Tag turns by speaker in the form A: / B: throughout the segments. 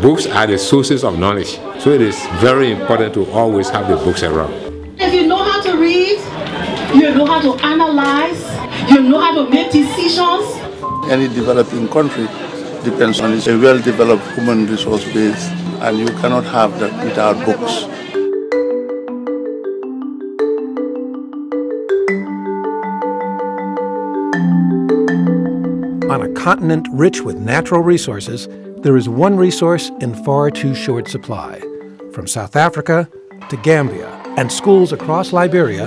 A: Books are the sources of knowledge, so it is very important to always have the books around.
B: If you know how to read, you know how to analyze, you know how to make decisions.
C: Any developing country depends on a well-developed human resource base, and you cannot have that without books.
D: On a continent rich with natural resources, there is one resource in far too short supply. From South Africa to Gambia and schools across Liberia,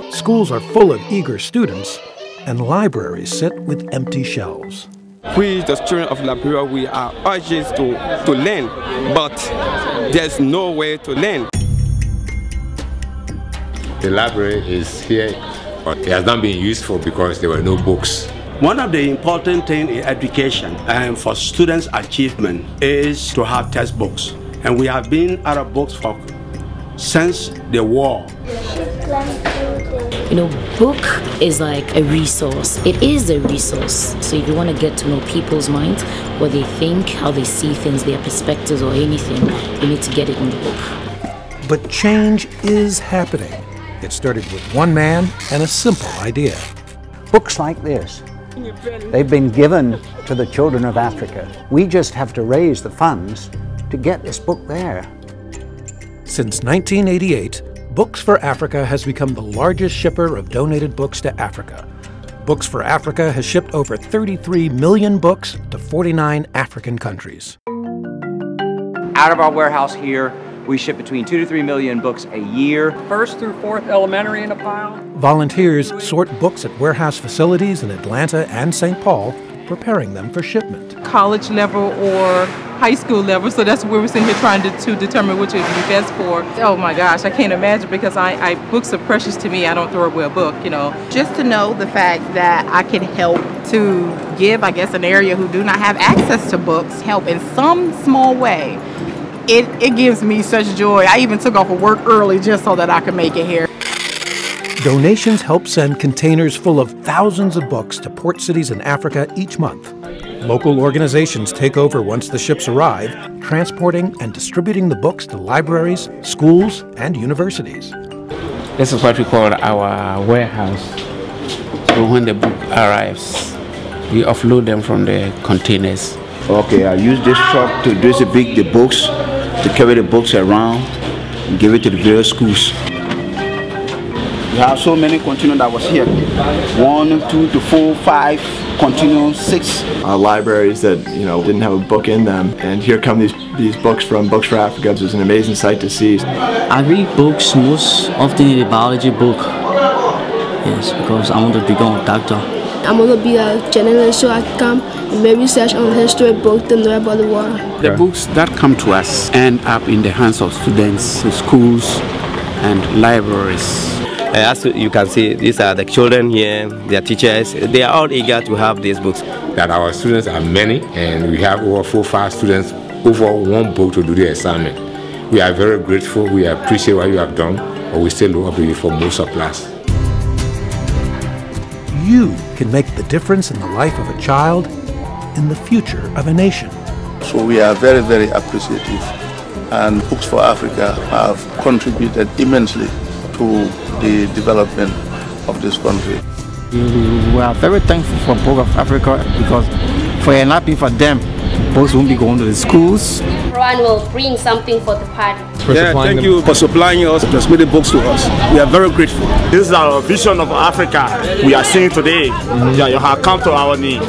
D: schools are full of eager students, and libraries sit with empty shelves.
E: We, the children of Liberia, we are urged to learn, but there's no way to learn.
A: The library is here, but it has not been useful because there were no books.
F: One of the important things in education and for students' achievement is to have textbooks. And we have been out of books since the war.
G: You know, book is like a resource. It is a resource. So if you want to get to know people's minds, what they think, how they see things, their perspectives or anything, you need to get it in the book.
D: But change is happening. It started with one man and a simple idea.
H: Books like this, they've been given to the children of Africa. We just have to raise the funds to get this book there.
D: Since 1988, Books for Africa has become the largest shipper of donated books to Africa. Books for Africa has shipped over 33 million books to 49 African countries.
I: Out of our warehouse here, we ship between 2 to 3 million books a year.
J: 1st through 4th elementary in a pile.
D: Volunteers sort books at warehouse facilities in Atlanta and St. Paul, preparing them for shipment.
K: College level or high school level, so that's where we're sitting here trying to determine which would be best for. Oh my gosh, I can't imagine, because books are precious to me. I don't throw away a book, you know.
L: Just to know the fact that I can help to give, I guess, an area who do not have access to books, help in some small way. It gives me such joy. I even took off of work early just so that I could make it here.
D: Donations help send containers full of thousands of books to port cities in Africa each month. Local organizations take over once the ships arrive, transporting and distributing the books to libraries, schools, and universities.
M: This is what we call our warehouse. So when the book arrives, we offload them from the containers.
N: Okay, I use this truck to distribute the books, to carry the books around and give it to the various schools. We have so many containers that was here. 1, 2 to 4, 5 containers, 6.
O: Libraries that didn't have a book in them, and here come these books from Books for Africa. It was an amazing sight to see.
P: I read books most often in a biology book. Yes, because I want to become a doctor.
Q: I'm going to be a journalist so I can come and make research on history books to know about the world.
M: The books that come to us end up in the hands of students, schools, and libraries.
R: As you can see, these are the children here, their teachers. They are all eager to have these books.
A: That our students are many, and we have over 4 or 5 students, over 1 book to do the assignment. We are very grateful. We appreciate what you have done, but we still look up to you for more supplies.
D: You can make the difference in the life of a child, in the future of a nation.
C: So we are very, very appreciative, and Books for Africa have contributed immensely to the development of this country.
J: We are very thankful for Book of Africa, because if it not be for them, books won't be going to the schools.
S: Everyone will bring something for the party.
F: Yeah, thank you for supplying us, transmitting books to us. We are very grateful.
T: This is our vision of Africa we are seeing today. Yeah, you have come to our need.